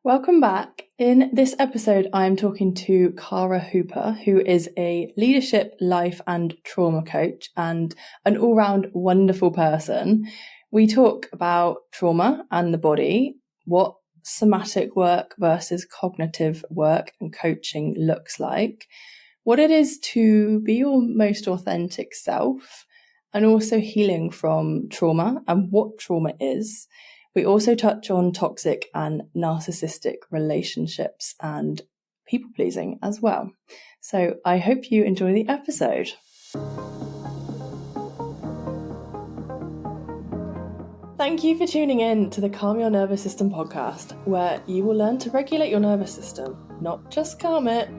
Welcome back. In this episode, I'm talking to Cara Hooper, who is a leadership, life and trauma coach and an all-round wonderful person. We talk about trauma and the body, what somatic work versus cognitive work and coaching looks like, what it is to be your most authentic self, and also healing from trauma and what trauma is. We also touch on toxic and narcissistic relationships and people-pleasing as well. So I hope you enjoy the episode. Thank you for tuning in to the Calm Your Nervous System podcast, where you will learn to regulate your nervous system, not just calm it.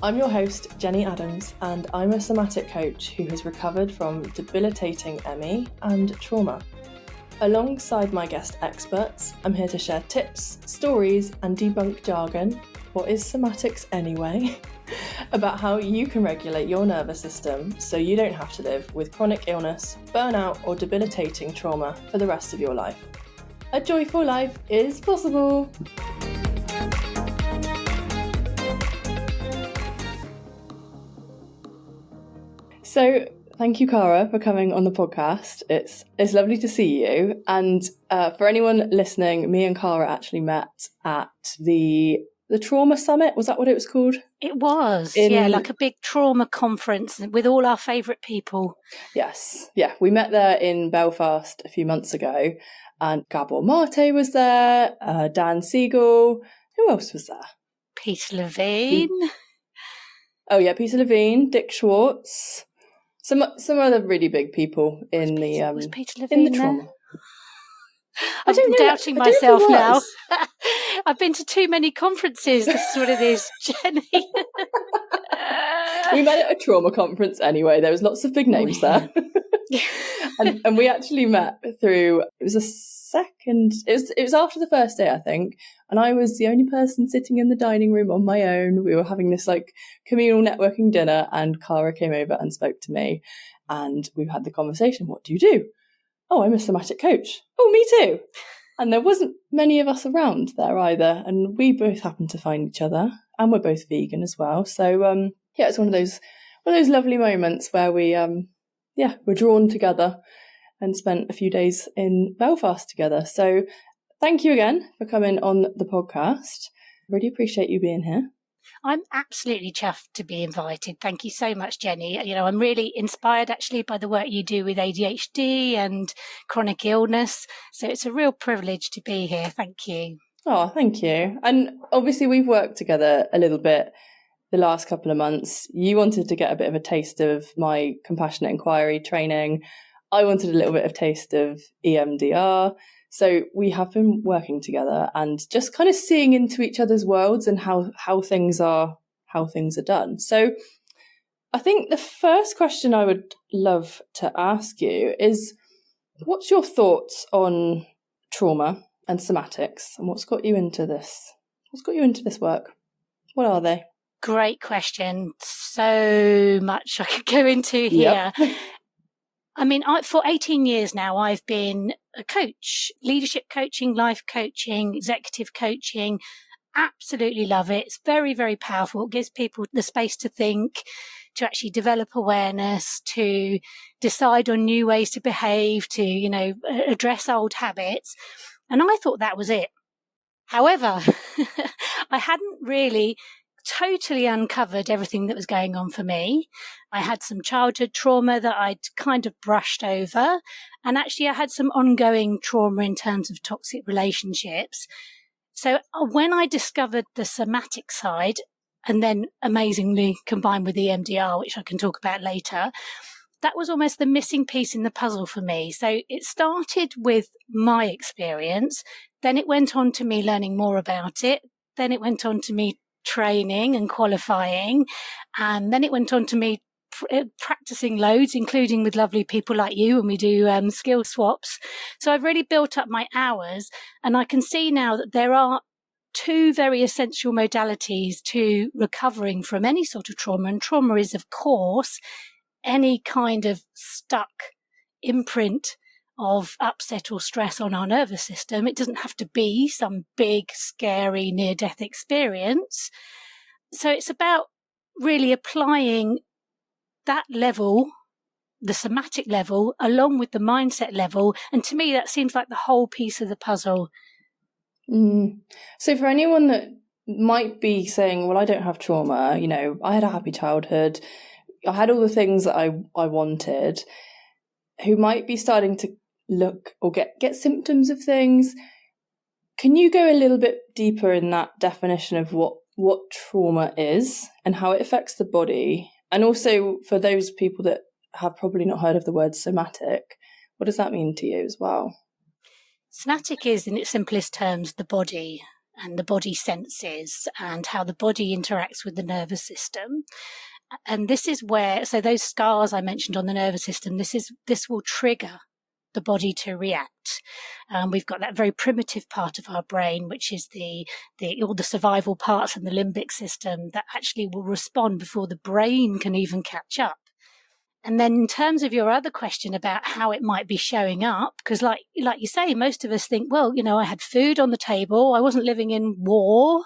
I'm your host, Jenny Adams, and I'm a somatic coach who has recovered from debilitating ME and trauma. Alongside my guest experts, I'm here to share tips, stories, and debunk jargon, what is somatics anyway, about how you can regulate your nervous system so you don't have to live with chronic illness, burnout, or debilitating trauma for the rest of your life. A joyful life is possible. So thank you, Cara, for coming on the podcast. It's lovely to see you. And for anyone listening, me and Cara actually met at the Trauma Summit. Was that what it was called? It was, yeah, like a big trauma conference with all our favourite people. Yes, yeah. We met there in Belfast a few months ago. And Gabor Mate was there, Dan Siegel. Who else was there? Peter Levine. Oh, yeah, Peter Levine, Dick Schwartz. Some other really big people in was Peter Levine in the trauma. I'm doubting myself now. I've been to too many conferences. This is what it is, Jenny. We met at a trauma conference anyway. There was lots of big names there. and we actually met through, it was after the first day, I think, and I was the only person sitting in the dining room on my own. We were having this like communal networking dinner, and Cara came over and spoke to me, and we've had the conversation. What do you do? Oh, I'm a somatic coach. Oh, me too. And there wasn't many of us around there either, and we both happened to find each other, and we're both vegan as well. So yeah, it's one of those lovely moments where we we're drawn together and spent a few days in Belfast together. So thank you again for coming on the podcast. Really appreciate you being here. I'm absolutely chuffed to be invited. Thank you so much, Jenny. You know, I'm really inspired actually by the work you do with ADHD and chronic illness. So it's a real privilege to be here. Thank you. Oh, thank you. And obviously we've worked together a little bit the last couple of months. You wanted to get a bit of a taste of my compassionate inquiry training. I wanted a little bit of taste of EMDR. So we have been working together and just kind of seeing into each other's worlds and how things are done. So I think the first question I would love to ask you is, what's your thoughts on trauma and somatics, and what's got you into this? What's got you into this work? What are they? Great question. So much I could go into here. Yep. I mean, for 18 years now, I've been a coach, leadership coaching, life coaching, executive coaching. Absolutely love it. It's very, very powerful. It gives people the space to think, to actually develop awareness, to decide on new ways to behave, to, address old habits. And I thought that was it. However, I hadn't really totally uncovered everything that was going on for me. I had some childhood trauma that I'd kind of brushed over. And actually I had some ongoing trauma in terms of toxic relationships. So when I discovered the somatic side, and then amazingly combined with EMDR, which I can talk about later, that was almost the missing piece in the puzzle for me. So it started with my experience. Then it went on to me learning more about it. Then it went on to me training and qualifying. And then it went on to me practicing loads, including with lovely people like you, and we do skill swaps. So I've really built up my hours, and I can see now that there are two very essential modalities to recovering from any sort of trauma. And trauma is, of course, any kind of stuck imprint of upset or stress on our nervous system. It doesn't have to be some big, scary near-death experience. So it's about really applying that level, the somatic level, along with the mindset level. And to me, that seems like the whole piece of the puzzle. So for anyone that might be saying, well, I don't have trauma, you know, I had a happy childhood, I had all the things that I wanted, who might be starting to look or get symptoms of things, can you go a little bit deeper in that definition of what trauma is and how it affects the body? And also for those people that have probably not heard of the word somatic, what does that mean to you as well? Somatic is, in its simplest terms, the body and the body senses and how the body interacts with the nervous system. And this is where, so those scars I mentioned on the nervous system, this will trigger the body to react. We've got that very primitive part of our brain, which is all the survival parts and the limbic system that actually will respond before the brain can even catch up. And then in terms of your other question about how it might be showing up, because like you say, most of us think, well, you know, I had food on the table. I wasn't living in war.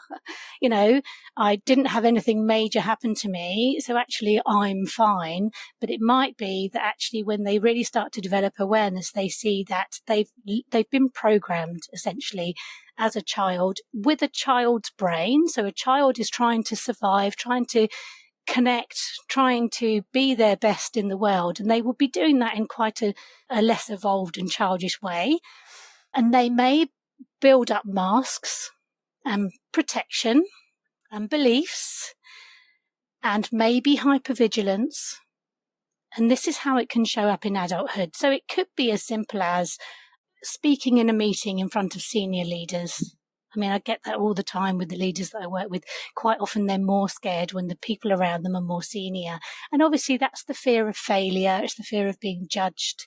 You know, I didn't have anything major happen to me. So actually I'm fine. But it might be that actually when they really start to develop awareness, they see that they've been programmed essentially as a child with a child's brain. So a child is trying to survive, trying to connect, trying to be their best in the world. And they will be doing that in quite a less evolved and childish way. And they may build up masks and protection and beliefs and maybe hypervigilance. And this is how it can show up in adulthood. So it could be as simple as speaking in a meeting in front of senior leaders. I mean, I get that all the time with the leaders that I work with. Quite often they're more scared when the people around them are more senior. And obviously that's the fear of failure. It's the fear of being judged.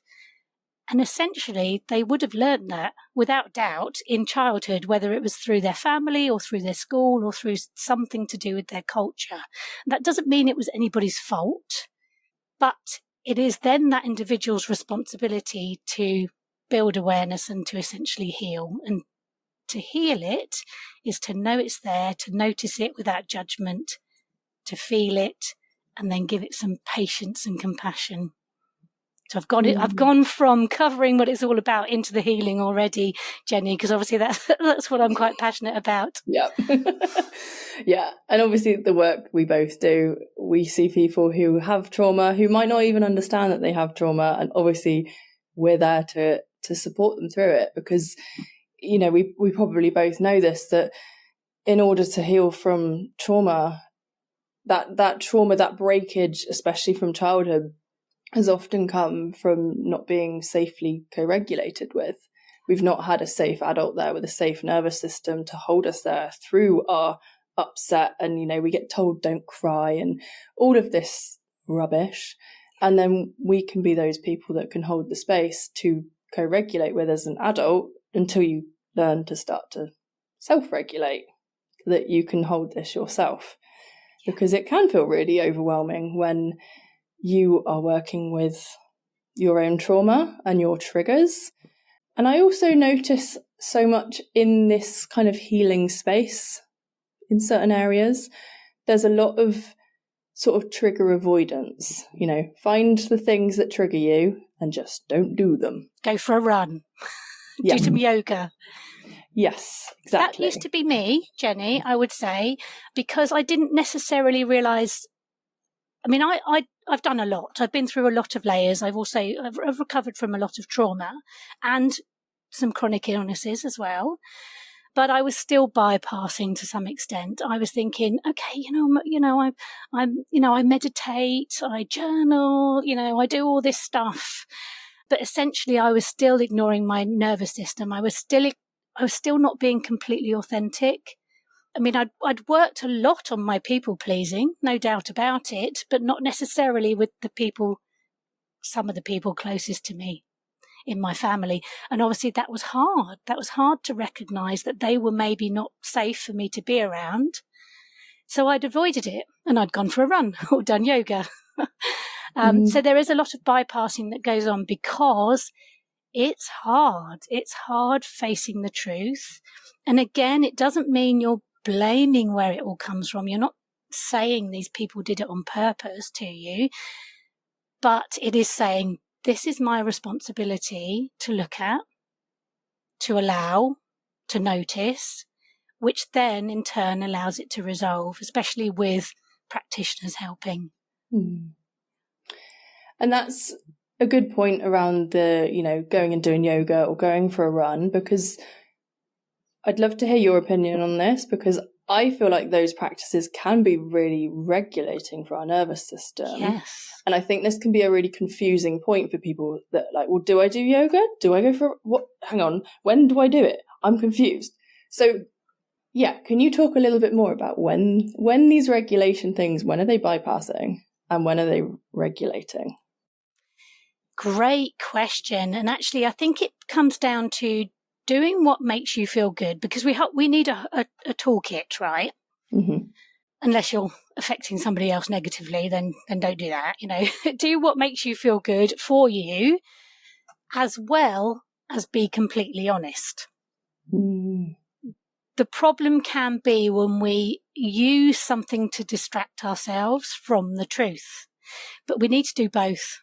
And essentially they would have learned that without doubt in childhood, whether it was through their family or through their school or through something to do with their culture. That doesn't mean it was anybody's fault, but it is then that individual's responsibility to build awareness and to essentially heal. And to heal it is to know it's there, to notice it without judgment, to feel it, and then give it some patience and compassion. So I've gone from covering what it's all about into the healing already, Jenny, because obviously that's what I'm quite passionate about. Yeah. Yeah. And obviously the work we both do, we see people who have trauma who might not even understand that they have trauma. And obviously we're there to support them through it because, you know, we probably both know this, that in order to heal from trauma, that trauma, that breakage, especially from childhood, has often come from not being safely co-regulated with. We've not had a safe adult there with a safe nervous system to hold us there through our upset. And, you know, we get told don't cry and all of this rubbish. And then we can be those people that can hold the space to co-regulate with as an adult until you learn to start to self-regulate, that you can hold this yourself. Because it can feel really overwhelming when you are working with your own trauma and your triggers. And I also notice so much in this kind of healing space in certain areas, there's a lot of sort of trigger avoidance. You know, find the things that trigger you and just don't do them. Go for a run. Yeah. Do some yoga. Yes, exactly. That used to be me, Jenny, I would say, because I didn't necessarily realise. I mean, I've done a lot. I've been through a lot of layers. I've recovered from a lot of trauma and some chronic illnesses as well. But I was still bypassing to some extent. I was thinking, okay, I meditate, I journal, I do all this stuff. But essentially, I was still ignoring my nervous system. I was still not being completely authentic. I mean, I'd worked a lot on my people pleasing, no doubt about it, but not necessarily with some of the people closest to me in my family. And obviously that was hard. That was hard to recognise that they were maybe not safe for me to be around. So I'd avoided it and I'd gone for a run or done yoga. So there is a lot of bypassing that goes on because it's hard. It's hard facing the truth. And again, it doesn't mean you're blaming where it all comes from. You're not saying these people did it on purpose to you, but it is saying, this is my responsibility to look at, to allow, to notice, which then in turn allows it to resolve, especially with practitioners helping. Mm. And that's a good point around the, going and doing yoga or going for a run, because I'd love to hear your opinion on this, because I feel like those practices can be really regulating for our nervous system. Yes. And I think this can be a really confusing point for people that well, do I do yoga? Do I go for what? Hang on. When do I do it? I'm confused. So yeah, can you talk a little bit more about when these regulation things, when are they bypassing and when are they regulating? Great question. And actually, I think it comes down to doing what makes you feel good, because we need a toolkit, right? Mm-hmm. Unless you're affecting somebody else negatively, then don't do that. Do what makes you feel good for you, as well as be completely honest. Mm. The problem can be when we use something to distract ourselves from the truth, but we need to do both.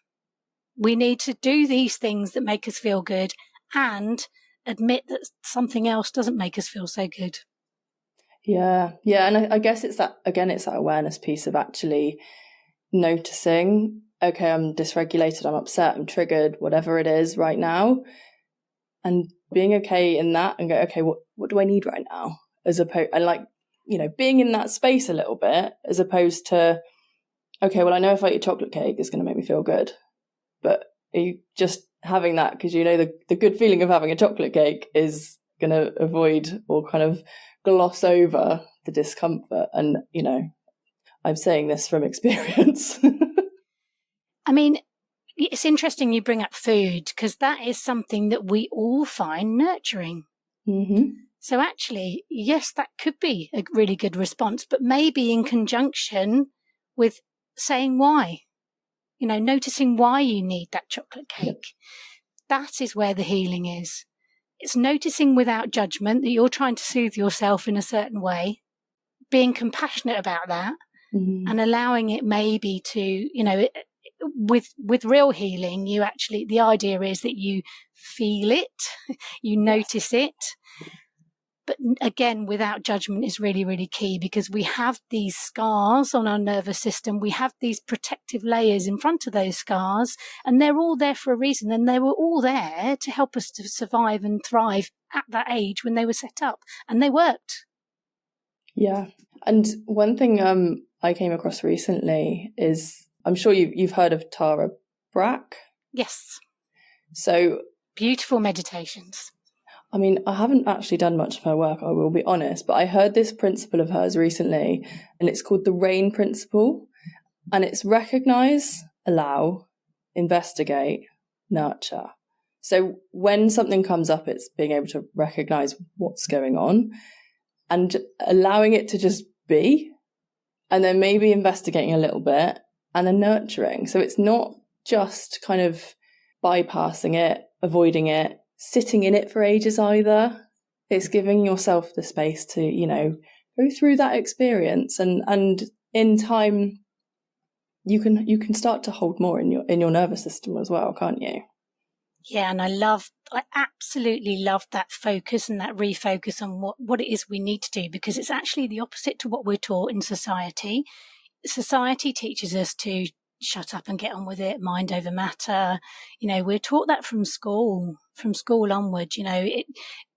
We need to do these things that make us feel good and admit that something else doesn't make us feel so good. Yeah. And I guess it's that awareness piece of actually noticing, okay, I'm dysregulated, I'm upset, I'm triggered, whatever it is right now, and being okay in that and go, okay, what do I need right now? As opposed, and being in that space a little bit, as opposed to, okay, well, I know if I eat chocolate cake, it's going to make me feel good. But are you just having that because the good feeling of having a chocolate cake is going to avoid or kind of gloss over the discomfort? And, I'm saying this from experience. I mean, it's interesting you bring up food, because that is something that we all find nurturing. Mm-hmm. So actually, yes, that could be a really good response, but maybe in conjunction with saying why. Noticing why you need that chocolate cake. Yep. That is where the healing is. It's noticing without judgment that you're trying to soothe yourself in a certain way, being compassionate about that, mm-hmm. and allowing it maybe to, with real healing, the idea is that you feel it, you notice it. But again, without judgment is really, really key, because we have these scars on our nervous system. We have these protective layers in front of those scars, and they're all there for a reason. And they were all there to help us to survive and thrive at that age when they were set up, and they worked. Yeah. And one thing I came across recently is, I'm sure you've heard of Tara Brach. Yes. So beautiful meditations. I mean, I haven't actually done much of her work, I will be honest, but I heard this principle of hers recently, and it's called the RAIN principle, and it's recognize, allow, investigate, nurture. So when something comes up, it's being able to recognize what's going on and allowing it to just be, and then maybe investigating a little bit and then nurturing. So it's not just kind of bypassing it, avoiding it, sitting in it for ages either. It's giving yourself the space to, go through that experience, and in time you can start to hold more in your nervous system as well, can't you? Yeah, and I absolutely love that focus and that refocus on what it is we need to do, because it's actually the opposite to what we're taught in society. Society teaches us to shut up and get on with it, mind over matter. We're taught that from school onwards.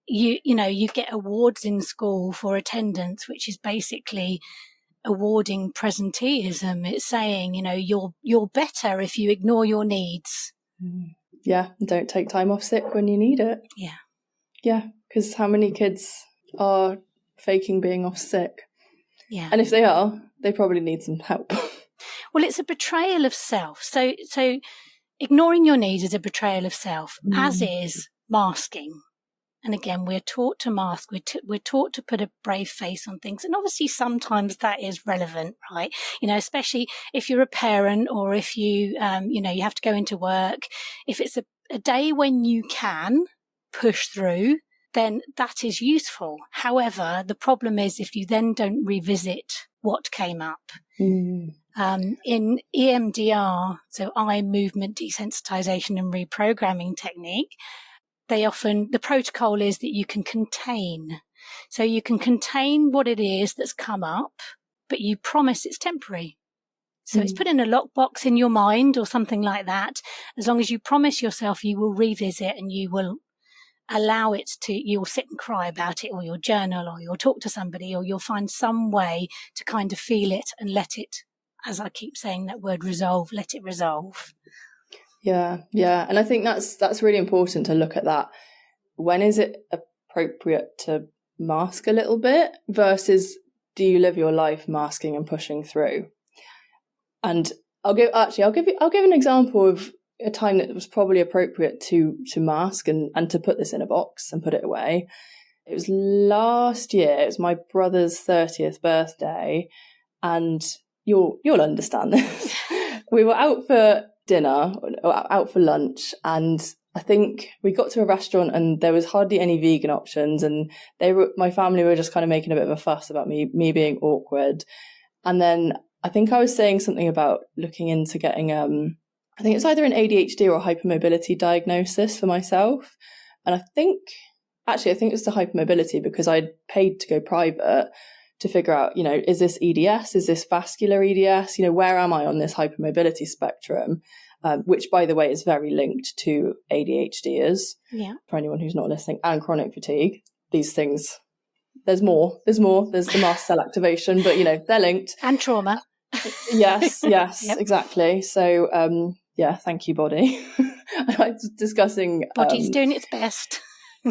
You get awards in school for attendance, which is basically awarding presenteeism. It's saying, you're better if you ignore your needs. Yeah, don't take time off sick when you need it. Yeah, because how many kids are faking being off sick? Yeah. And if they are, they probably need some help. Well, it's a betrayal of self. So ignoring your needs is a betrayal of self, as is masking. And again, we're taught to mask. We're taught to put a brave face on things. And obviously sometimes that is relevant, right? Especially if you're a parent, or if you, you have to go into work. If it's a day when you can push through, then that is useful. However, the problem is if you then don't revisit what came up. In EMDR, so eye movement desensitization and reprogramming technique, the protocol is that you can contain. So you can contain what it is that's come up, but you promise it's temporary. So it's put in a lockbox in your mind or something like that. As long as you promise yourself you will revisit and you will allow it to, you'll sit and cry about it, or you'll journal, or you'll talk to somebody, or you'll find some way to kind of feel it and let it, as I keep saying that word, resolve, let it resolve. Yeah. And I think that's really important to look at that. When is it appropriate to mask a little bit versus do you live your life masking and pushing through? And I'll give an example of a time that was probably appropriate to mask and to put this in a box and put it away. It was last year. It was my brother's 30th birthday, and you'll understand this. We were out for dinner, or out for lunch, and I think we got to a restaurant and there was hardly any vegan options, and my family were just kind of making a bit of a fuss about me being awkward. And then I think I was saying something about looking into getting I think it's either an ADHD or a hypermobility diagnosis for myself. And I think it was the hypermobility, because I'd paid to go private to figure out, is this EDS? Is this vascular EDS? Where am I on this hypermobility spectrum? Which, by the way, is very linked to ADHD, for anyone who's not listening, and chronic fatigue. These things, there's more. There's the mast cell activation, but, they're linked. And trauma. Yes, yep. Exactly. So, thank you, body. I was discussing... Body's doing its best.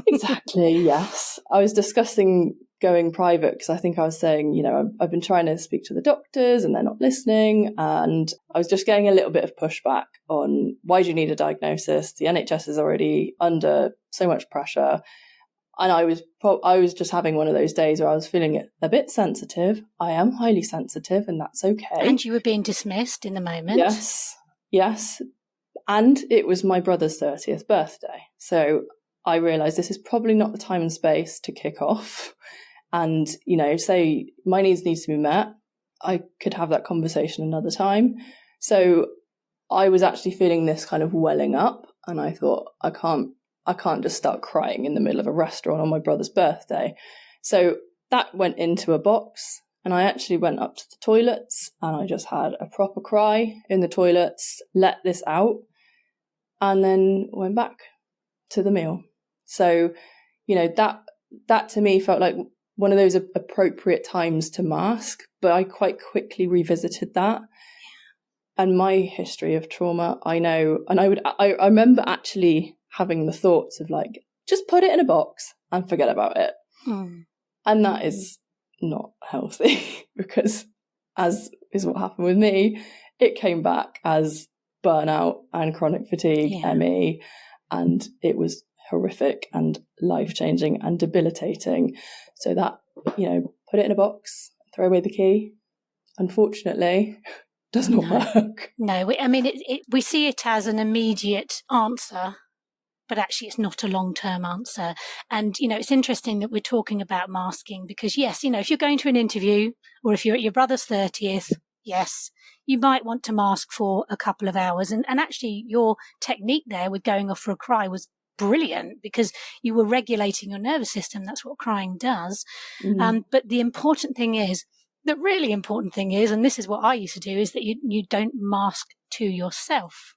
Exactly, yes. I was discussing going private because I think I was saying, I've been trying to speak to the doctors and they're not listening. And I was just getting a little bit of pushback on, why do you need a diagnosis? The NHS is already under so much pressure. And I was just having one of those days where I was feeling a bit sensitive. I am highly sensitive, and that's okay. And you were being dismissed in the moment. Yes. And it was my brother's 30th birthday. So I realised this is probably not the time and space to kick off and, say my needs need to be met. I could have that conversation another time. So I was actually feeling this kind of welling up, and I thought, I can't just start crying in the middle of a restaurant on my brother's birthday. So that went into a box, and I actually went up to the toilets and I just had a proper cry in the toilets, let this out, and then went back to the meal. So, that to me felt like one of those appropriate times to mask, but I quite quickly revisited that. And my history of trauma, I know, and I remember actually having the thoughts of like, just put it in a box and forget about it. And that is not healthy because, as is what happened with me, it came back as burnout and chronic fatigue, ME, and it was horrific and life-changing and debilitating. So that, put it in a box, throw away the key, unfortunately, does not work. No, we see it as an immediate answer, but actually it's not a long-term answer. And, it's interesting that we're talking about masking because, yes, if you're going to an interview or if you're at your brother's 30th, yes, you might want to mask for a couple of hours. And actually your technique there with going off for a cry was brilliant because you were regulating your nervous system. That's what crying does. But the really important thing is, and this is what I used to do, is that you don't mask to yourself.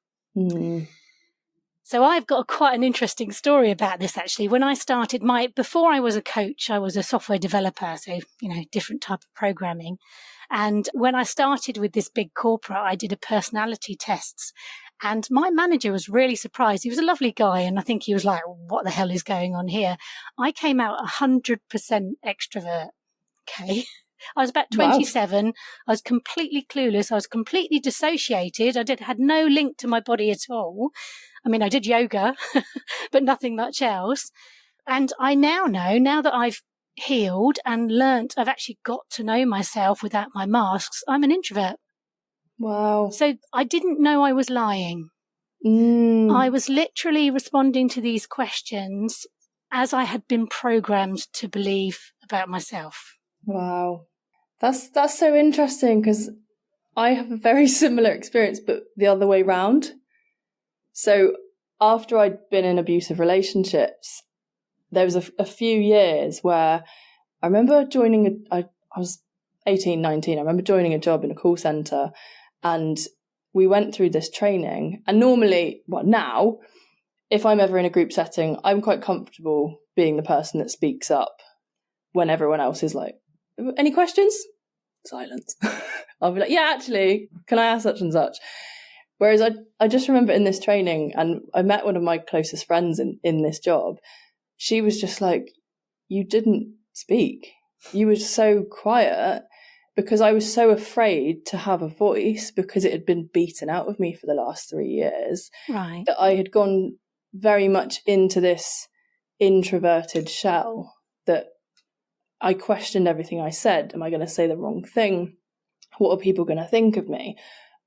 So I've got quite an interesting story about this, actually. When I started before I was a coach, I was a software developer. So, different type of programming. And when I started with this big corporate, I did a personality tests. And my manager was really surprised. He was a lovely guy. And I think he was like, what the hell is going on here? I came out 100% extrovert. Okay. I was about 27. Wow. I was completely clueless. I was completely dissociated. I had no link to my body at all. I did yoga, but nothing much else. And I now know, now that I've healed and learnt, I've actually got to know myself without my masks, I'm an introvert. Wow. So I didn't know I was lying. I was literally responding to these questions as I had been programmed to believe about myself. Wow. That's so interesting, because I have a very similar experience, but the other way round. So after I'd been in abusive relationships, there was a few years where I remember joining, I was 18, 19, I remember joining a job in a call centre, and we went through this training. And normally, well, now, if I'm ever in a group setting, I'm quite comfortable being the person that speaks up when everyone else is like, any questions? Silence. I'll be like, yeah, actually, can I ask such and such? Whereas I just remember in this training, and I met one of my closest friends in this job, she was just like, you didn't speak. You were so quiet, because I was so afraid to have a voice, because it had been beaten out of me for the last 3 years. Right. That I had gone very much into this introverted shell, that I questioned everything I said. Am I going to say the wrong thing? What are people going to think of me?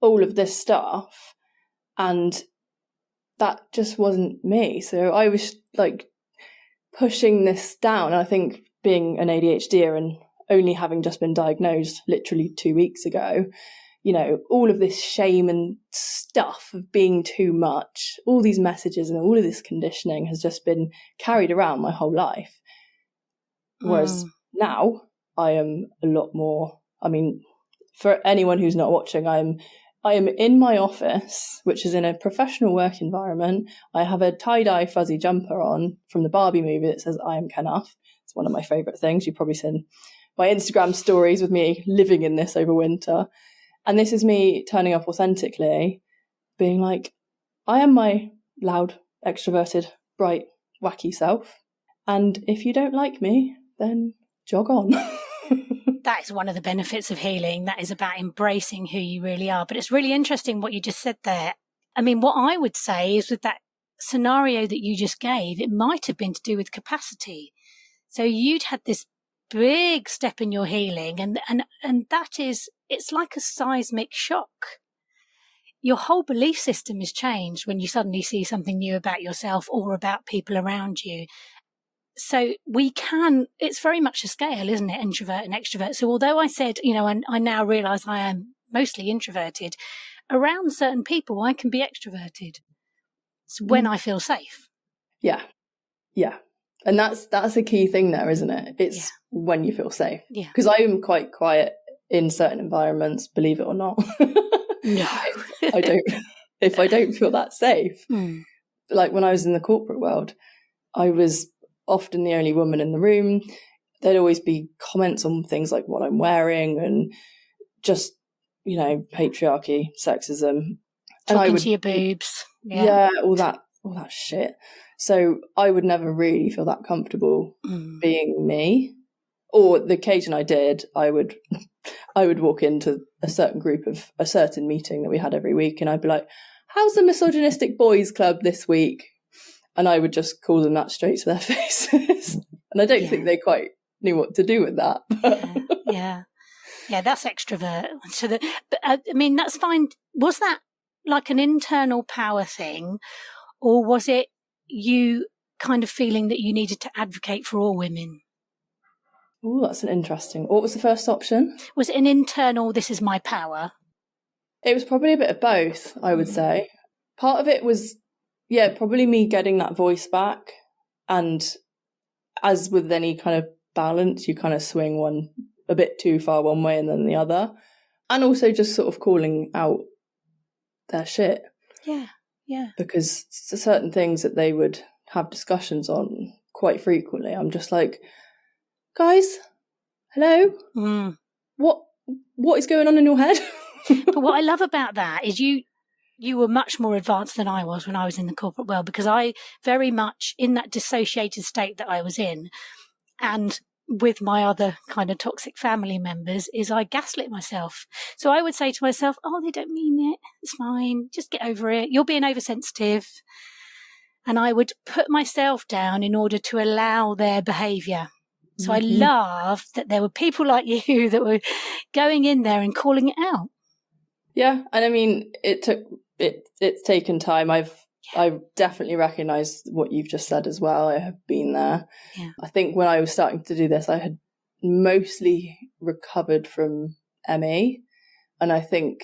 All of this stuff. And that just wasn't me. So I was like pushing this down. And I think being an ADHDer and only having just been diagnosed literally 2 weeks ago, you know, all of this shame and stuff of being too much, all these messages and all of this conditioning has just been carried around my whole life. Whereas now I am a lot more, I mean, for anyone who's not watching, I am in my office, which is in a professional work environment. I have a tie-dye fuzzy jumper on from the Barbie movie that says, I am Kenough. It's one of my favourite things. You've probably seen my Instagram stories with me living in this over winter. And this is me turning up authentically, being like, I am my loud, extroverted, bright, wacky self. And if you don't like me, then jog on. That is one of the benefits of healing. That is about embracing who you really are. But it's really interesting what you just said there. I mean, what I would say is with that scenario that you just gave, it might have been to do with capacity. So you'd had this big step in your healing, and that is, it's like a seismic shock. Your whole belief system is changed when you suddenly see something new about yourself or about people around you. So it's very much a scale, isn't it? Introvert and extrovert. So although I said, you know, and I now realize I am mostly introverted, around certain people, I can be extroverted. It's when I feel safe. Yeah. Yeah. And that's a key thing there, isn't it? It's when you feel safe. Yeah. Because I am quite quiet in certain environments, believe it or not. No. I don't, if I don't feel that safe. Like when I was in the corporate world, I was often the only woman in the room. There'd always be comments on things like what I'm wearing and just, you know, patriarchy, sexism. Talking to your boobs. Yeah, all that shit. So I would never really feel that comfortable being me. Or the occasion I did, I would walk into a certain group of a certain meeting that we had every week, and I'd be like, how's the misogynistic boys club this week? And I would just call them that straight to their faces. And I don't think they quite knew what to do with that. Yeah, that's extrovert. So but I mean, that's fine. Was that like an internal power thing, or was it you kind of feeling that you needed to advocate for all women? Oh, that's an interesting. What was the first option? Was it an internal, this is my power? It was probably a bit of both, I would say. Part of it was, probably me getting that voice back. And as with any kind of balance, you kind of swing one a bit too far one way and then the other. And also just sort of calling out their shit. Yeah. Because certain things that they would have discussions on quite frequently, I'm just like, guys, hello? What is going on in your head? But what I love about that is you were much more advanced than I was when I was in the corporate world, because I very much in that dissociated state that I was in, and with my other kind of toxic family members, is I gaslit myself. So I would say to myself, oh, they don't mean it. It's fine. Just get over it. You're being oversensitive. And I would put myself down in order to allow their behaviour. So I loved that there were people like you that were going in there and calling it out. Yeah. And I mean, it took it's taken time. I definitely recognise what you've just said as well. I have been there. Yeah. I think when I was starting to do this, I had mostly recovered from ME. And I think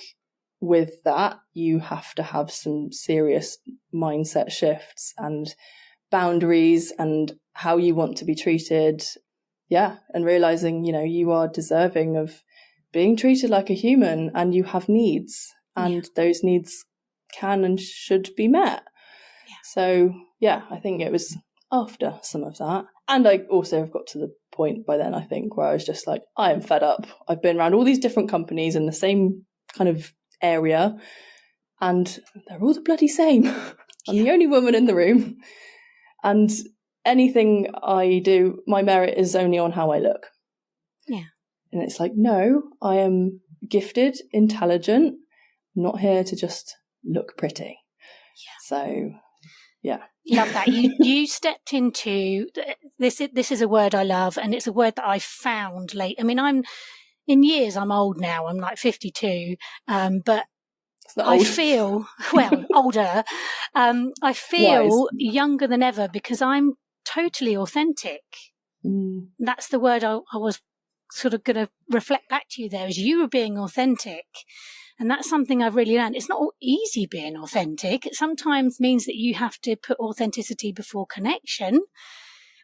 with that, you have to have some serious mindset shifts and boundaries and how you want to be treated. Yeah. And realising, you are deserving of being treated like a human, and you have needs, and those needs can and should be met. Yeah. So, I think it was after some of that. And I also have got to the point by then, I think, where I was just like, I am fed up. I've been around all these different companies in the same kind of area, and they're all the bloody same. I'm the only woman in the room. And anything I do, my merit is only on how I look. Yeah. And it's like, no, I am gifted, intelligent, not here to just look pretty. Yeah. So, yeah. Love that. You stepped into this. This is a word I love, and it's a word that I found late. I mean, I'm old now. I'm like 52, but I feel older. I feel younger than ever because I'm totally authentic. That's the word I was sort of going to reflect back to you there, as you were being authentic. And that's something I've really learned. It's not easy being authentic. It sometimes means that you have to put authenticity before connection,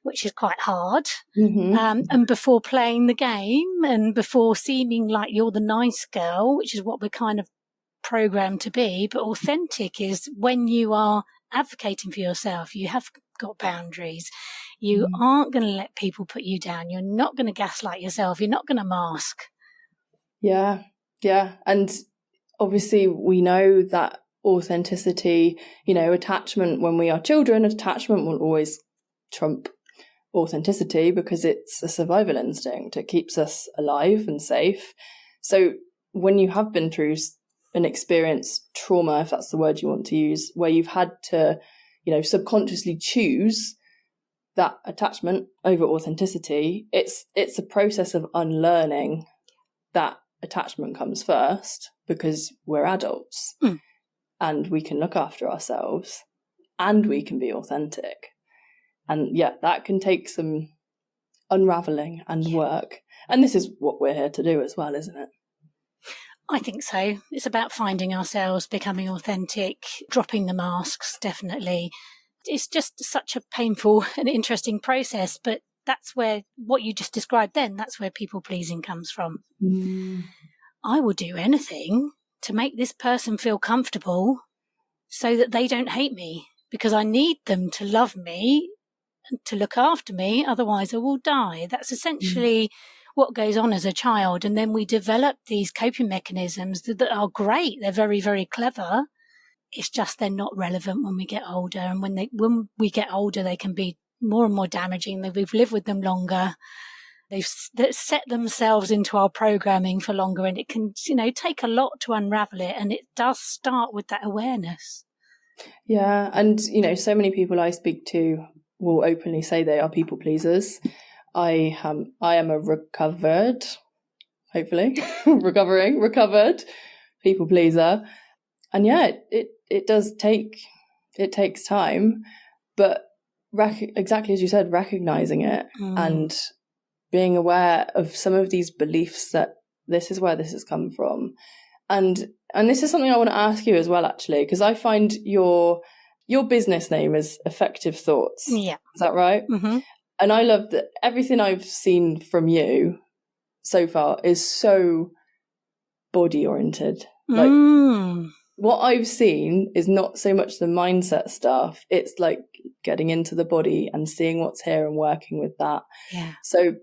which is quite hard, and before playing the game, and before seeming like you're the nice girl, which is what we're kind of programmed to be. But authentic is when you are advocating for yourself. You have got boundaries. You aren't going to let people put you down. You're not going to gaslight yourself. You're not going to mask. Yeah. And obviously we know that authenticity, attachment, when we are children, attachment will always trump authenticity because it's a survival instinct. It keeps us alive and safe. So when you have been through an experience, trauma, if that's the word you want to use, where you've had to, subconsciously choose that attachment over authenticity, it's a process of unlearning that attachment comes first, because we're adults and we can look after ourselves and we can be authentic. And that can take some unraveling and work. And this is what we're here to do as well, isn't it? I think so. It's about finding ourselves, becoming authentic, dropping the masks, definitely. It's just such a painful and interesting process, but that's where what you just described then, that's where people pleasing comes from. I will do anything to make this person feel comfortable so that they don't hate me, because I need them to love me and to look after me. Otherwise I will die. That's essentially what goes on as a child. And then we develop these coping mechanisms that are great. They're very, very clever. It's just they're not relevant when we get older. And when we get older, they can be more and more damaging. We've lived with them longer. They've set themselves into our programming for longer, and it can, take a lot to unravel it. And it does start with that awareness. Yeah. And, so many people I speak to will openly say they are people pleasers. I am a recovered people pleaser. And it takes time, but exactly as you said, recognizing it and being aware of some of these beliefs, that this is where this has come from. And this is something I want to ask you as well, actually, because I find your business name is Effective Thoughts. Yeah. Is that right? Mm-hmm. And I love that everything I've seen from you so far is so body oriented. Like what I've seen is not so much the mindset stuff. It's like getting into the body and seeing what's here and working with that. Yeah. So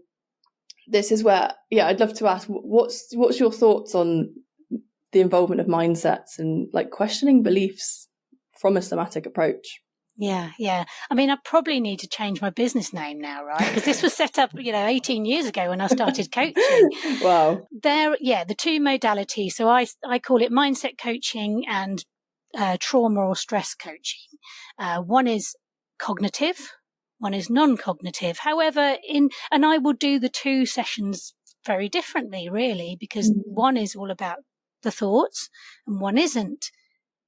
this is where, I'd love to ask, what's your thoughts on the involvement of mindsets and like questioning beliefs from a somatic approach? Yeah. I mean, I probably need to change my business name now, right? Because this was set up, 18 years ago when I started coaching. Wow. The two modalities. So I call it mindset coaching and trauma or stress coaching. One is cognitive, one is non-cognitive. However, and I will do the two sessions very differently, really, because one is all about the thoughts and one isn't.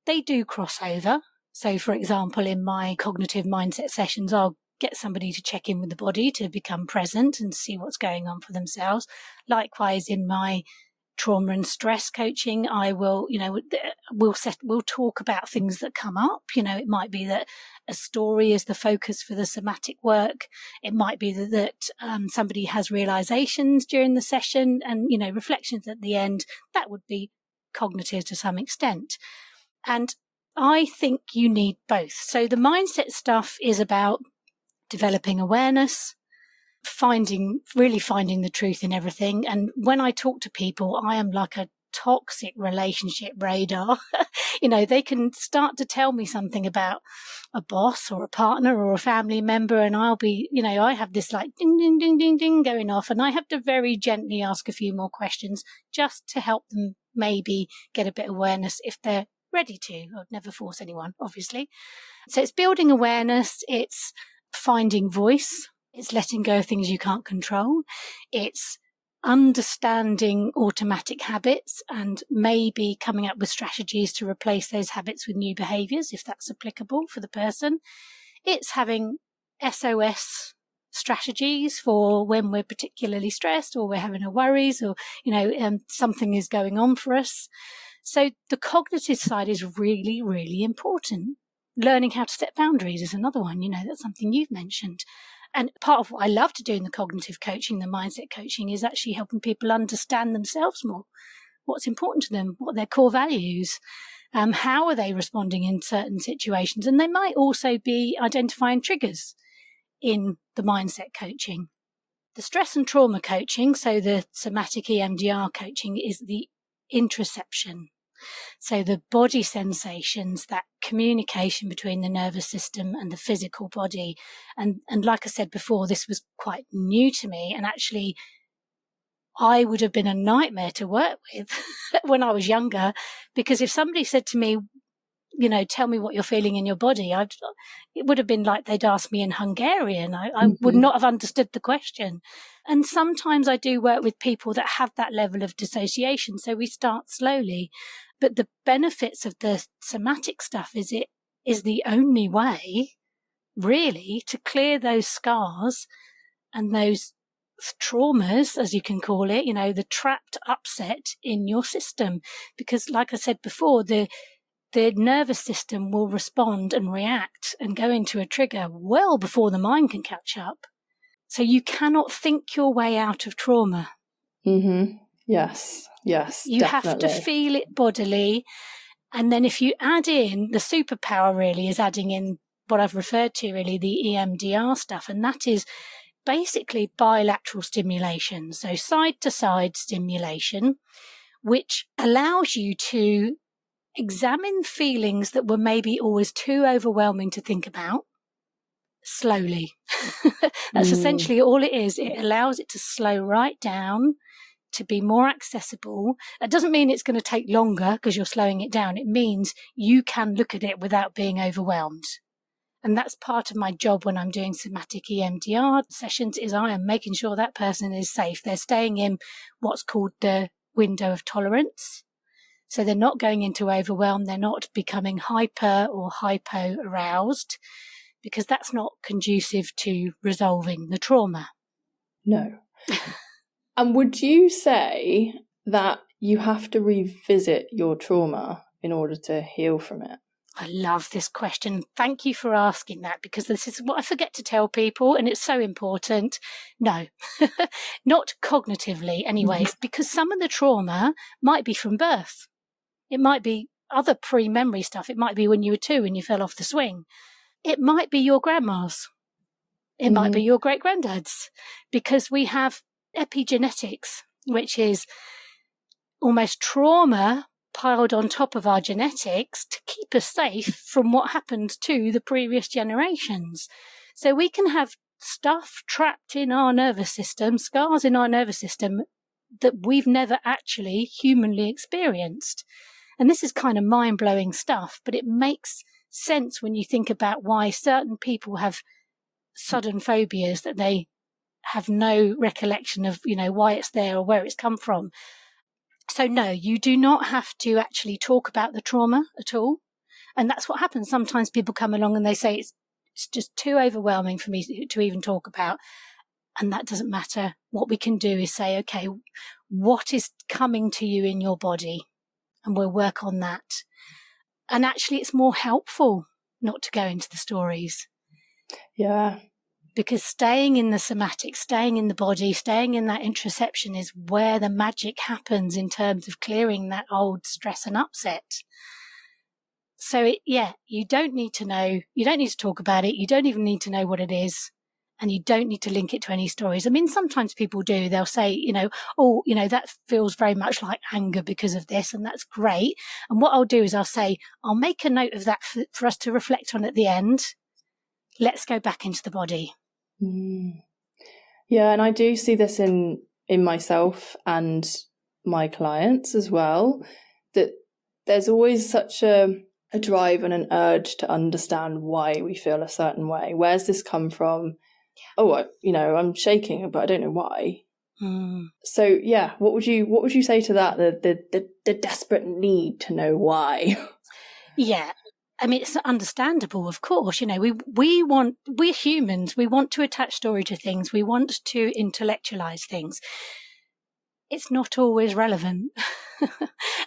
they do cross over. So, for example, in my cognitive mindset sessions, I'll get somebody to check in with the body to become present and see what's going on for themselves. Likewise, in my trauma and stress coaching, I will, we'll talk about things that come up. It might be that a story is the focus for the somatic work. It might be that somebody has realizations during the session and, reflections at the end. That would be cognitive to some extent. And I think you need both. So the mindset stuff is about developing awareness, really finding the truth in everything. And when I talk to people, I am like a toxic relationship radar. They can start to tell me something about a boss or a partner or a family member, and I'll be, I have this like ding, ding, ding, ding, ding going off, and I have to very gently ask a few more questions just to help them maybe get a bit of awareness if they're ready to. I'd never force anyone, obviously. So it's building awareness, it's finding voice, it's letting go of things you can't control, it's understanding automatic habits and maybe coming up with strategies to replace those habits with new behaviors if that's applicable for the person. It's having SOS strategies for when we're particularly stressed or we're having our worries or, something is going on for us. So the cognitive side is really, really important. Learning how to set boundaries is another one. That's something you've mentioned. And part of what I love to do in the cognitive coaching, the mindset coaching, is actually helping people understand themselves more. What's important to them? What are their core values? How are they responding in certain situations? And they might also be identifying triggers in the mindset coaching. The stress and trauma coaching, so the somatic EMDR coaching, is the interoception. So the body sensations, that communication between the nervous system and the physical body. And like I said before, this was quite new to me. And actually, I would have been a nightmare to work with when I was younger, because if somebody said to me, tell me what you're feeling in your body, it would have been like they'd asked me in Hungarian. I would not have understood the question. And sometimes I do work with people that have that level of dissociation. So we start slowly. But the benefits of the somatic stuff is it is the only way, really, to clear those scars and those traumas, as you can call it, the trapped upset in your system. Because like I said before, the nervous system will respond and react and go into a trigger well before the mind can catch up. So you cannot think your way out of trauma. Mm-hmm. Yes, you definitely have to feel it bodily. And then if you add in, the superpower really is adding in what I've referred to, really, the EMDR stuff. And that is basically bilateral stimulation. So side-to-side stimulation, which allows you to examine feelings that were maybe always too overwhelming to think about slowly. That's essentially all it is. It allows it to slow right down, to be more accessible. That doesn't mean it's going to take longer because you're slowing it down. It means you can look at it without being overwhelmed. And that's part of my job when I'm doing somatic EMDR sessions, is I am making sure that person is safe. They're staying in what's called the window of tolerance. So they're not going into overwhelm. They're not becoming hyper or hypo aroused, because that's not conducive to resolving the trauma. No. And would you say that you have to revisit your trauma in order to heal from it? I love this question. Thank you for asking that, because this is what I forget to tell people, and it's so important. No, not cognitively anyways, because some of the trauma might be from birth. It might be other pre-memory stuff. It might be when you were 2 and you fell off the swing. It might be your grandma's. It might be your great-granddad's, because we have epigenetics, which is almost trauma piled on top of our genetics to keep us safe from what happened to the previous generations. So we can have stuff trapped in our nervous system, scars in our nervous system, that we've never actually humanly experienced. And this is kind of mind-blowing stuff, but it makes sense when you think about why certain people have sudden phobias that they have no recollection of, why it's there or where it's come from. So no, you do not have to actually talk about the trauma at all. And that's what happens. Sometimes people come along and they say, it's just too overwhelming for me to even talk about. And that doesn't matter. What we can do is say, okay, what is coming to you in your body? And we'll work on that. And actually, it's more helpful not to go into the stories. Yeah. Because staying in the somatic, staying in the body, staying in that interoception is where the magic happens in terms of clearing that old stress and upset. So, you don't need to know, you don't need to talk about it, you don't even need to know what it is, and you don't need to link it to any stories. I mean, sometimes people do. They'll say, that feels very much like anger because of this, and that's great. And what I'll do is I'll make a note of that for us to reflect on at the end. Let's go back into the body. Yeah, and I do see this in myself and my clients as well, that there's always such a drive and an urge to understand why we feel a certain way. Where's this come from? I'm shaking, but I don't know why. So yeah, what would you say to that? The desperate need to know why. Yeah. I mean, it's understandable, of course. We're humans. We want to attach story to things. We want to intellectualize things. It's not always relevant.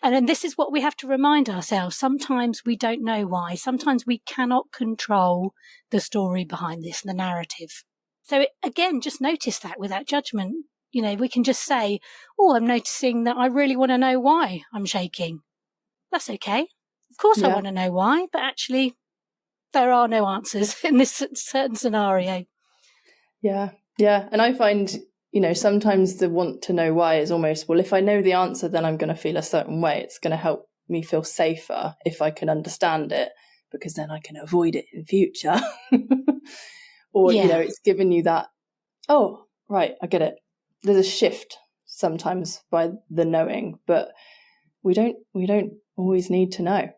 And then this is what we have to remind ourselves. Sometimes we don't know why. Sometimes we cannot control the story behind this, the narrative. So again, just notice that without judgment. We can just say, I'm noticing that I really want to know why I'm shaking. That's okay. Of course, I want to know why, but actually there are no answers in this certain scenario. Yeah. And I find, sometimes the want to know why is almost, well, if I know the answer, then I'm going to feel a certain way. It's going to help me feel safer if I can understand it, because then I can avoid it in future. Or, it's given you that, oh, right, I get it. There's a shift sometimes by the knowing, but we don't always need to know.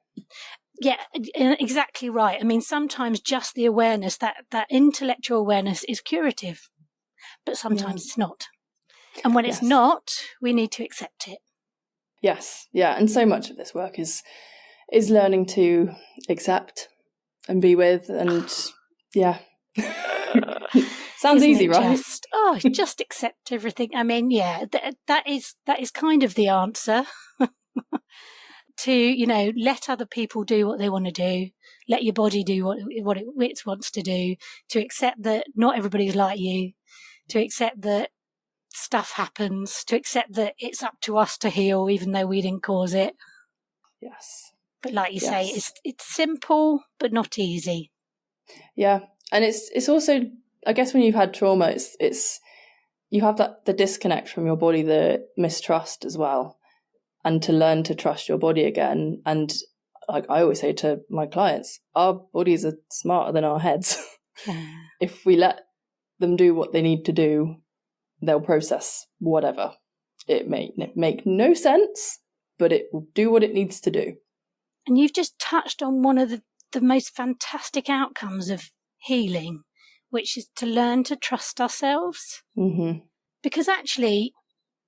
Yeah, exactly right. I mean, sometimes just the awareness, that intellectual awareness is curative, but sometimes it's not. And when it's not, we need to accept it. Yes, yeah. And so much of this work is learning to accept and be with, and sounds easy, right? Just accept everything. I mean, that is kind of the answer. To, let other people do what they want to do, let your body do what it wants to do, to accept that not everybody's like you, to accept that stuff happens, to accept that it's up to us to heal, even though we didn't cause it. Yes. But like you say, it's simple, but not easy. Yeah. And it's also, I guess when you've had trauma, it's you have the disconnect from your body, the mistrust as well. And to learn to trust your body again. And like I always say to my clients, our bodies are smarter than our heads. If we let them do what they need to do, they'll process whatever. It may make no sense, but it will do what it needs to do. And you've just touched on one of the most fantastic outcomes of healing, which is to learn to trust ourselves. Mm-hmm. Because actually,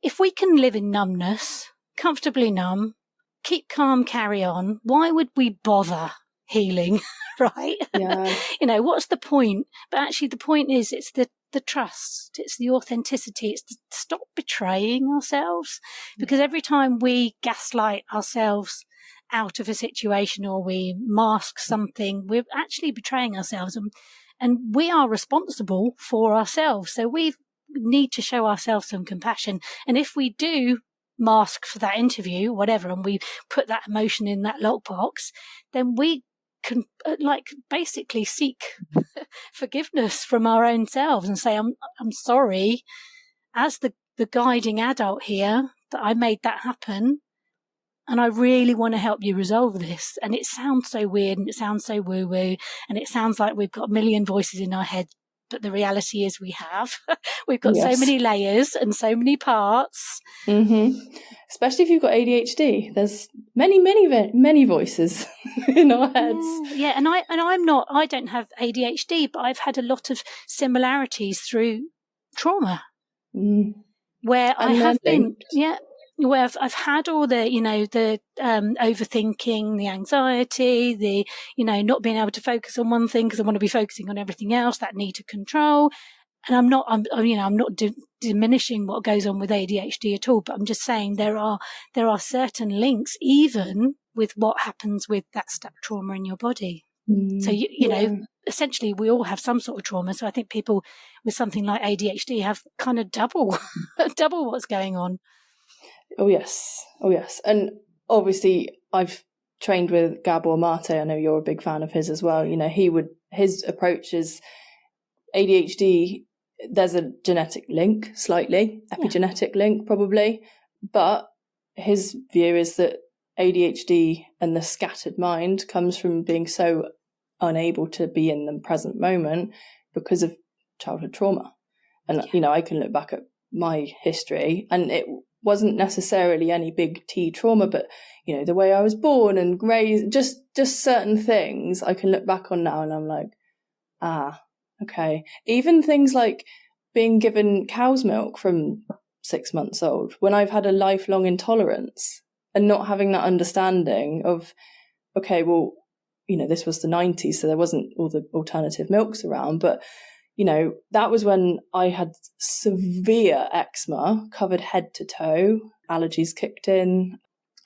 if we can live in numbness, comfortably numb, keep calm, carry on, why would we bother healing, right? Yeah. What's the point? But actually the point is it's the trust, it's the authenticity, it's to stop betraying ourselves. Because every time we gaslight ourselves out of a situation or we mask something, we're actually betraying ourselves, and we are responsible for ourselves. So we need to show ourselves some compassion. And if we do mask for that interview, whatever, and we put that emotion in that lockbox, then we can basically seek forgiveness from our own selves and say, I'm sorry, as the guiding adult here, that I made that happen, and I really want to help you resolve this. And it sounds so weird, and it sounds so woo-woo, and it sounds like we've got a million voices in our head. But the reality is we've got so many layers and so many parts. Mm-hmm. Especially if you've got ADHD, there's many voices in our heads. Yeah, and I don't have ADHD, but I've had a lot of similarities through trauma, where I have been, where I've had all the, the overthinking, the anxiety, the, not being able to focus on one thing because I want to be focusing on everything else, that need to control. And I'm not diminishing what goes on with ADHD at all, but I'm just saying there are certain links, even with what happens with that stuck trauma in your body. So, you know, essentially we all have some sort of trauma. So I think people with something like ADHD have kind of double what's going on. Oh, yes. And obviously I've trained with Gabor Mate. I know you're a big fan of his as well. You know, his approach is ADHD, there's a genetic link, slightly, epigenetic link probably. But his view is that ADHD and the scattered mind comes from being so unable to be in the present moment because of childhood trauma. And, you know, I can look back at my history and it wasn't necessarily any big T trauma, but, you know, the way I was born and raised, just certain things I can look back on now and I'm like, okay. Even things like being given cow's milk from 6 months old, when I've had a lifelong intolerance and not having that understanding of, okay, well, you know, this was the 90s, so there wasn't all the alternative milks around, but, you know, that was when I had severe eczema, covered head to toe, allergies kicked in,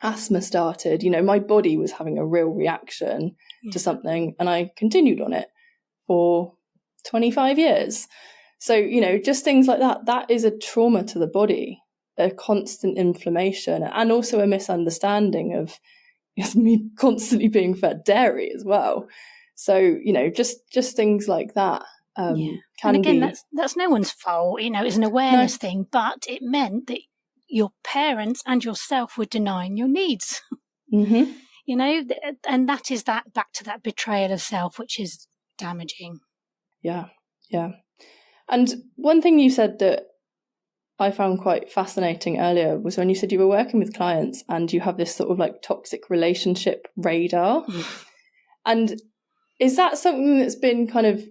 asthma started, you know, my body was having a real reaction to something and I continued on it for 25 years. So, you know, just things like that is a trauma to the body, a constant inflammation and also a misunderstanding of me constantly being fed dairy as well. So, you know, just things like that. And again, that's no one's fault, you know, it's an awareness thing, but it meant that your parents and yourself were denying your needs. Mm-hmm. You know, and that is that back to that betrayal of self, which is damaging. Yeah. And one thing you said that I found quite fascinating earlier was when you said you were working with clients and you have this sort of like toxic relationship radar. And is that something that's been kind of,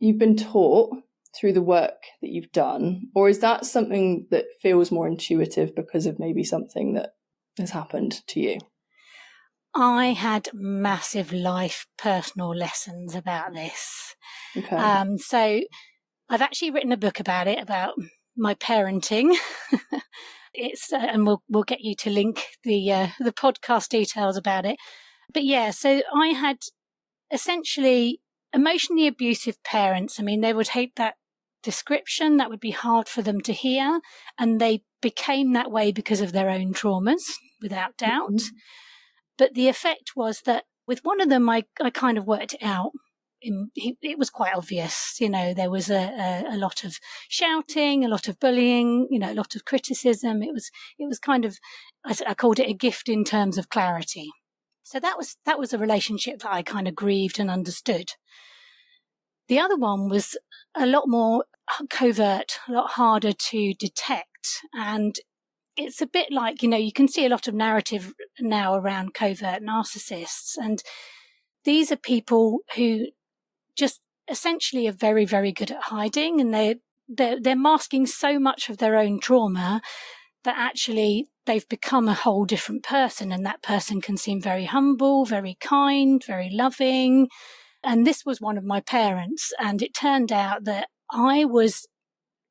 you've been taught through the work that you've done, or is that something that feels more intuitive because of maybe something that has happened to you? I had massive life personal lessons about this. Okay. So I've actually written a book about it, about my parenting. It's and we'll get you to link the podcast details about it. But yeah, so I had essentially emotionally abusive parents. I mean, they would hate that description. That would be hard for them to hear, and they became that way because of their own traumas, without doubt. Mm-hmm. But the effect was that with one of them, I kind of worked it out. It was quite obvious, you know, there was a lot of shouting, a lot of bullying, you know, a lot of criticism. It was kind of, I called it a gift in terms of clarity. So that was a relationship that I kind of grieved and understood. The other one was a lot more covert, a lot harder to detect. And it's a bit like, you know, you can see a lot of narrative now around covert narcissists. And these are people who just essentially are very, very good at hiding, and they're masking so much of their own trauma that actually they've become a whole different person, and that person can seem very humble, very kind, very loving. And this was one of my parents, and it turned out that I was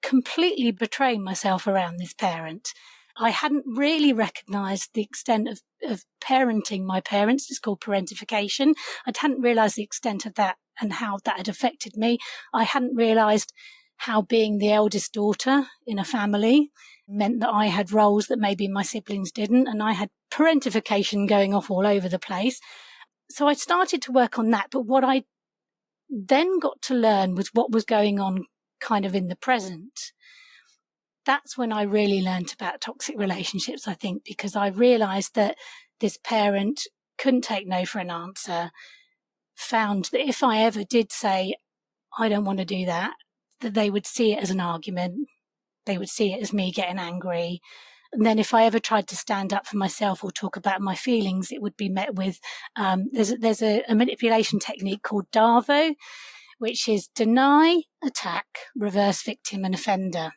completely betraying myself around this parent. I hadn't really recognized the extent of parenting my parents. It's called parentification. I hadn't realized the extent of that and how that had affected me. I hadn't realized how being the eldest daughter in a family meant that I had roles that maybe my siblings didn't, and I had parentification going off all over the place. So I started to work on that. But what I then got to learn was what was going on kind of in the present. That's when I really learned about toxic relationships, I think, because I realized that this parent couldn't take no for an answer, found that if I ever did say, I don't want to do that they would see it as an argument. They would see it as me getting angry. And then if I ever tried to stand up for myself or talk about my feelings, it would be met with, there's a manipulation technique called DARVO, which is deny, attack, reverse victim and offender.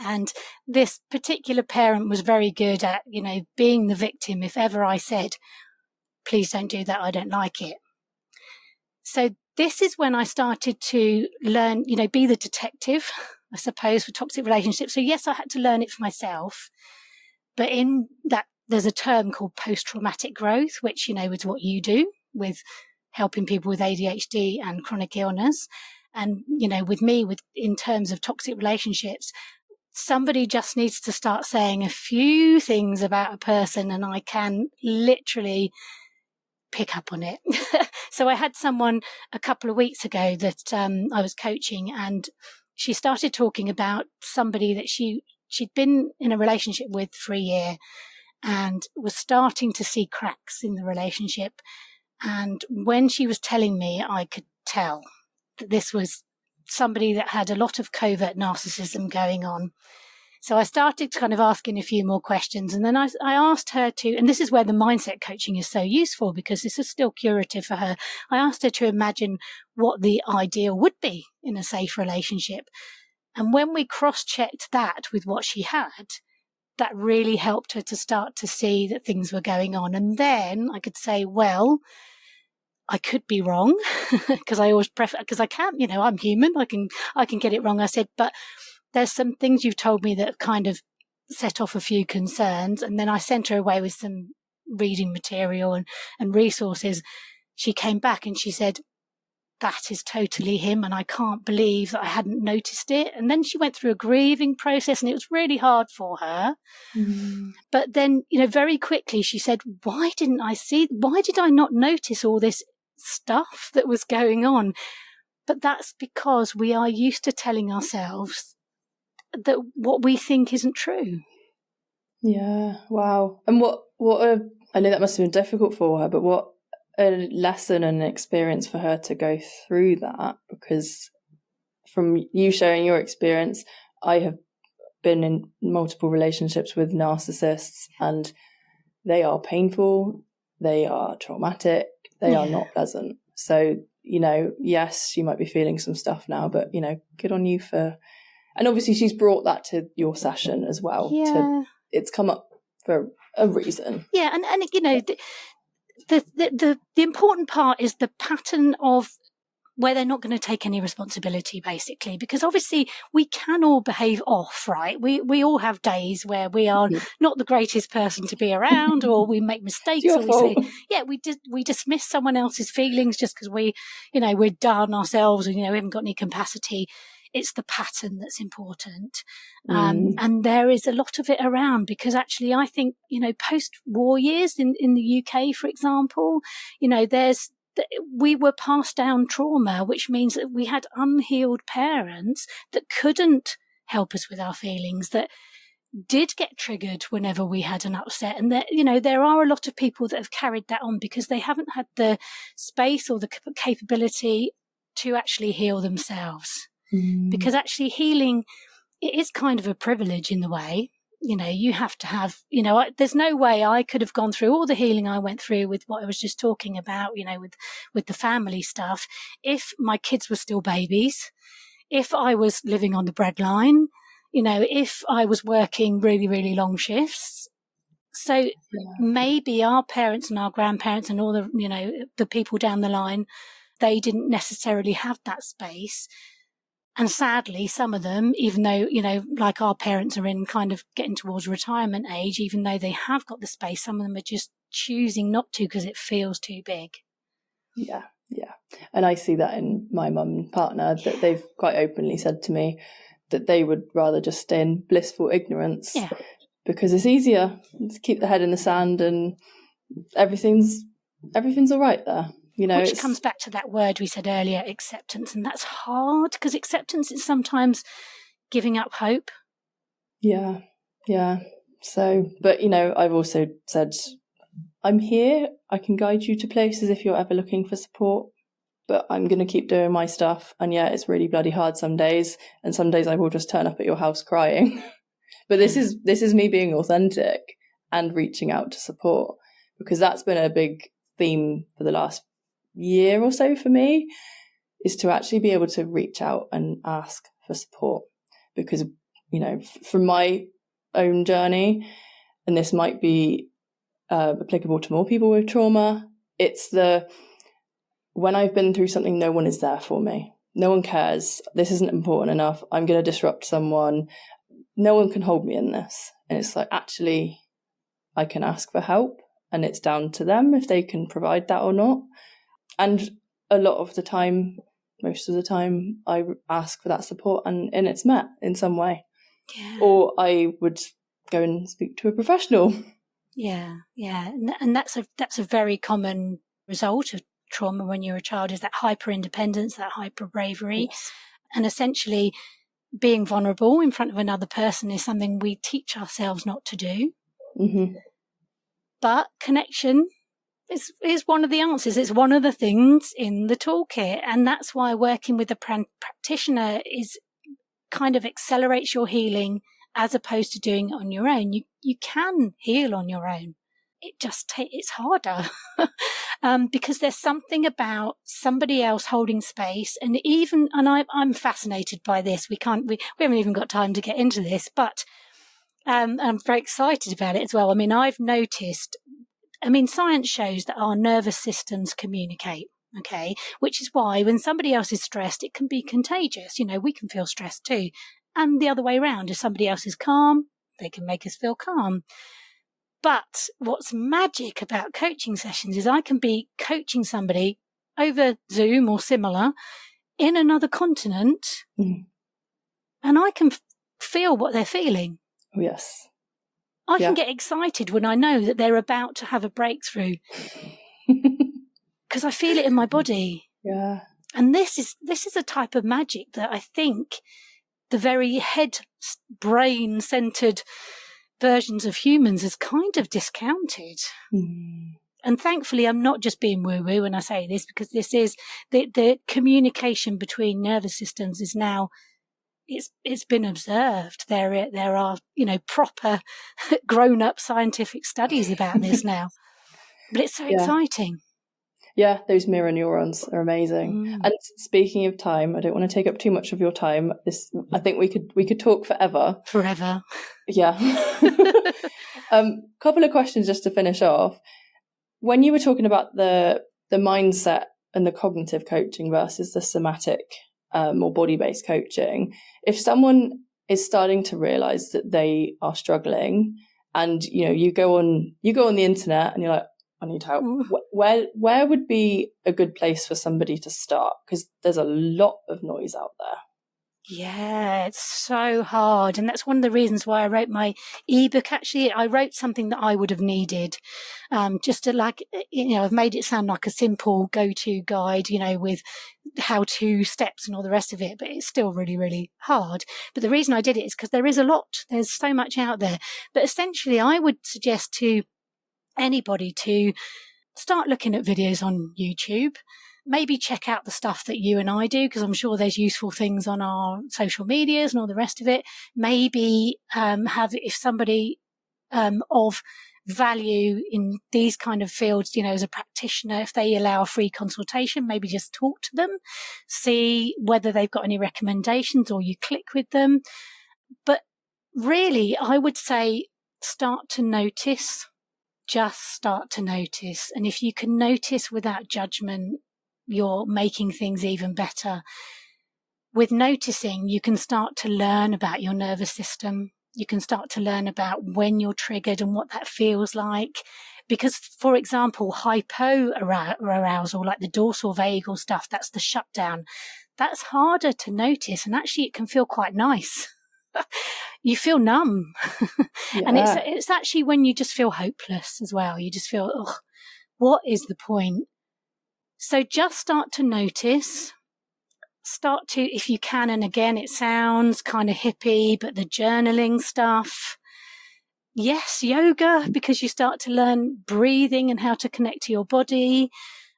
And this particular parent was very good at, being the victim. If ever I said, please don't do that, I don't like it. So this is when I started to learn, be the detective, I suppose, for toxic relationships. So yes, I had to learn it for myself. But in that, there's a term called post-traumatic growth, which, is what you do with helping people with ADHD and chronic illness. And, with me, in terms of toxic relationships, somebody just needs to start saying a few things about a person and I can literally pick up on it. So I had someone a couple of weeks ago that I was coaching, and she started talking about somebody that she'd been in a relationship with for a year and was starting to see cracks in the relationship. And when she was telling me, I could tell that this was somebody that had a lot of covert narcissism going on. So I started kind of asking a few more questions, and then I asked her to, and this is where the mindset coaching is so useful because this is still curative for her. I asked her to imagine what the ideal would be in a safe relationship. And when we cross-checked that with what she had, that really helped her to start to see that things were going on. And then I could say, well, I could be wrong because I always because I can't, I'm human. I can get it wrong. I said, but there's some things you've told me that kind of set off a few concerns. And then I sent her away with some reading material and resources. She came back and she said, that is totally him. And I can't believe that I hadn't noticed it. And then she went through a grieving process and it was really hard for her. Mm. But then, very quickly she said, why did I not notice all this stuff that was going on? But that's because we are used to telling ourselves that what we think isn't true. Yeah, wow. And I know that must have been difficult for her, but what a lesson and experience for her to go through that, because from you sharing your experience, I have been in multiple relationships with narcissists and they are painful, they are traumatic, they are not pleasant. So, yes, you might be feeling some stuff now, but, good on you for... And obviously she's brought that to your session as well. Yeah. It's come up for a reason. Yeah, and the important part is the pattern of where they're not going to take any responsibility, basically, because obviously we can all behave off, right? We all have days where we are not the greatest person to be around, or we make mistakes, or we say, we dismiss someone else's feelings just because we're done ourselves, and we haven't got any capacity. It's the pattern that's important. And there is a lot of it around because actually I think, post-war years in the UK, for example, we were passed down trauma, which means that we had unhealed parents that couldn't help us with our feelings, that did get triggered whenever we had an upset. And that, there are a lot of people that have carried that on because they haven't had the space or the capability to actually heal themselves. Because actually healing, it is kind of a privilege in the way. You have to have, there's no way I could have gone through all the healing I went through with what I was just talking about, with the family stuff, if my kids were still babies, if I was living on the breadline, if I was working really, really long shifts. So maybe our parents and our grandparents and all the people down the line, they didn't necessarily have that space. And sadly, some of them, even though, like our parents are in kind of getting towards retirement age, even though they have got the space, some of them are just choosing not to because it feels too big. Yeah. And I see that in my mum and partner, that they've quite openly said to me that they would rather just stay in blissful ignorance because it's easier to keep the head in the sand and everything's all right there. Which comes back to that word we said earlier, acceptance. And that's hard because acceptance is sometimes giving up hope. Yeah. So, but, I've also said, I'm here. I can guide you to places if you're ever looking for support, but I'm going to keep doing my stuff. And it's really bloody hard some days. And some days I will just turn up at your house crying. But this is me being authentic and reaching out to support, because that's been a big theme for the last year or so for me, is to actually be able to reach out and ask for support, because from my own journey, and this might be applicable to more people with trauma, it's when I've been through something, no one is there for me. No one cares. This isn't important enough. I'm going to disrupt someone. No one can hold me in this. And it's like, actually, I can ask for help, and it's down to them if they can provide that or not. And a lot of the time, most of the time, I ask for that support and it's met in some way. Yeah. Or I would go and speak to a professional. Yeah. And that's a very common result of trauma when you're a child, is that hyper independence, that hyper bravery. Yes. And essentially being vulnerable in front of another person is something we teach ourselves not to do. Mm-hmm. But connection is one of the answers. It's one of the things in the toolkit. And that's why working with a practitioner kind of accelerates your healing as opposed to doing it on your own. You can heal on your own. It's harder because there's something about somebody else holding space. And I'm fascinated by this. We haven't even got time to get into this, but I'm very excited about it as well. I mean, I've noticed, science shows that our nervous systems communicate, okay? Which is why when somebody else is stressed, it can be contagious. We can feel stressed too. And the other way around, if somebody else is calm, they can make us feel calm. But what's magic about coaching sessions is I can be coaching somebody over Zoom or similar in another continent, and I can feel what they're feeling. Oh, yes. I can get excited when I know that they're about to have a breakthrough because I feel it in my body. Yeah. And this is a type of magic that I think the very head brain centered versions of humans is kind of discounted. And thankfully, I'm not just being woo-woo when I say this, because this is the communication between nervous systems is now, it's been observed. There are, proper grown-up scientific studies about this now. But it's so exciting. Yeah, those mirror neurons are amazing. And speaking of time, I don't want to take up too much of your time. I think we could talk forever. Forever. Yeah. Couple of questions just to finish off. When you were talking about the mindset and the cognitive coaching versus the somatic, more body-based coaching, if someone is starting to realize that they are struggling, and you go on the internet and you're like, I need help. Where would be a good place for somebody to start? Because there's a lot of noise out there. Yeah, it's so hard. And that's one of the reasons why I wrote my ebook. Actually, I wrote something that I would have needed, just to I've made it sound like a simple go-to guide, with how-to steps and all the rest of it, but it's still really, really hard. But the reason I did it is because there's so much out there. But essentially, I would suggest to anybody to start looking at videos on YouTube. Maybe check out the stuff that you and I do, because I'm sure there's useful things on our social medias and all the rest of it. Maybe if somebody of value in these kind of fields, as a practitioner, if they allow a free consultation, maybe just talk to them, see whether they've got any recommendations or you click with them. But really, I would say start to notice. Just start to notice. And if you can notice without judgment, you're making things even better. With noticing, you can start to learn about your nervous system. You can start to learn about when you're triggered and what that feels like. Because, for example, hypoarousal, like the dorsal vagal stuff, that's the shutdown. That's harder to notice, and actually it can feel quite nice. You feel numb. Yeah. And it's actually when you just feel hopeless as well. You just feel, what is the point? So just start to notice, if you can, and again, it sounds kind of hippie, but the journaling stuff, yes, yoga, because you start to learn breathing and how to connect to your body.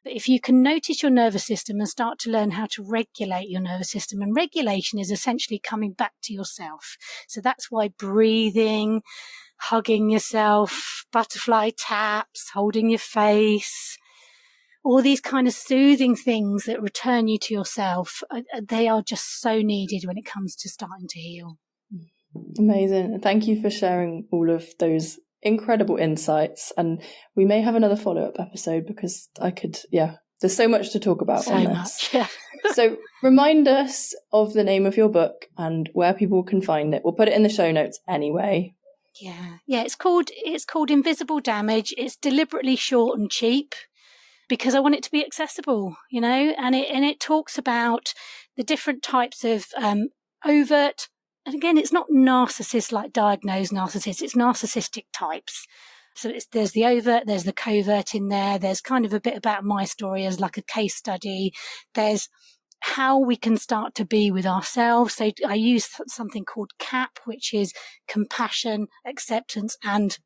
But if you can notice your nervous system and start to learn how to regulate your nervous system, and regulation is essentially coming back to yourself. So that's why breathing, hugging yourself, butterfly taps, holding your face, all these kind of soothing things that return you to yourself, they are just so needed when it comes to starting to heal. Amazing. Thank you for sharing all of those incredible insights. And we may have another follow-up episode because there's so much to talk about on this. Much, yeah. So remind us of the name of your book and where people can find it. We'll put it in the show notes anyway. Yeah. It's called Invisible Damage. It's deliberately short and cheap because I want it to be accessible, and it talks about the different types of overt. And again, it's not narcissist, like diagnosed narcissists. It's narcissistic types. So there's the overt, there's the covert in there. There's kind of a bit about my story as like a case study. There's how we can start to be with ourselves. So I use something called CAP, which is compassion, acceptance, and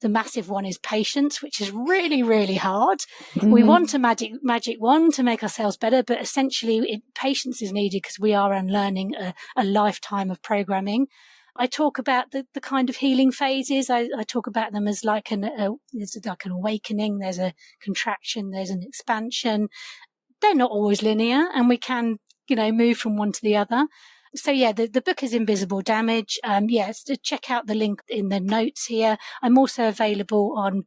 the massive one is patience, which is really, really hard. Mm-hmm. We want a magic wand to make ourselves better, but essentially patience is needed because we are unlearning a lifetime of programming. I talk about the kind of healing phases. I talk about them as like there's like an awakening, there's a contraction, there's an expansion. They're not always linear, and we can, move from one to the other. So the book is Invisible Damage. So check out the link in the notes here. I'm also available on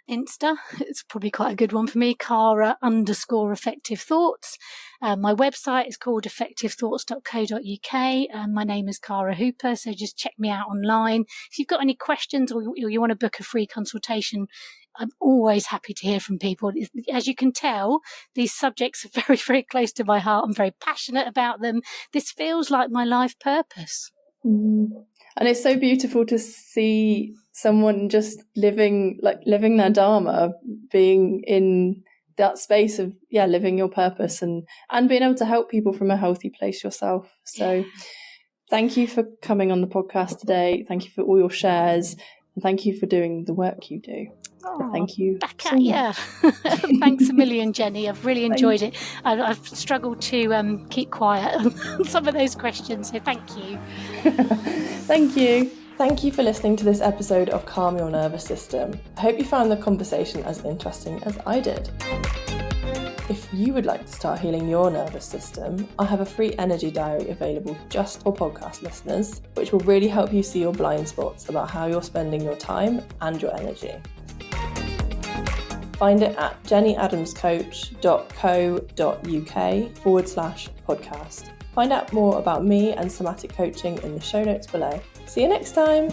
Insta. It's probably quite a good one for me, Cara_effective thoughts. My website is called effectivethoughts.co.uk. My name is Cara Hooper, so just check me out online. If you've got any questions or you want to book a free consultation, I'm always happy to hear from people. As you can tell, these subjects are very, very close to my heart. I'm very passionate about them. This feels like my life purpose. And it's so beautiful to see someone just living their dharma, being in that space of living your purpose and being able to help people from a healthy place yourself. So thank you for coming on the podcast today. Thank you for all your shares, and thank you for doing the work you do. Thank you. Back at you. Thanks a million, Jenny. I've really enjoyed it. I've struggled to keep quiet on some of those questions, so thank you. Thank you. Thank you for listening to this episode of Calm Your Nervous System. I hope you found the conversation as interesting as I did. If you would like to start healing your nervous system, I have a free energy diary available just for podcast listeners, which will really help you see your blind spots about how you're spending your time and your energy. Find it at jennyadamscoach.co.uk/podcast. Find out more about me and somatic coaching in the show notes below. See you next time.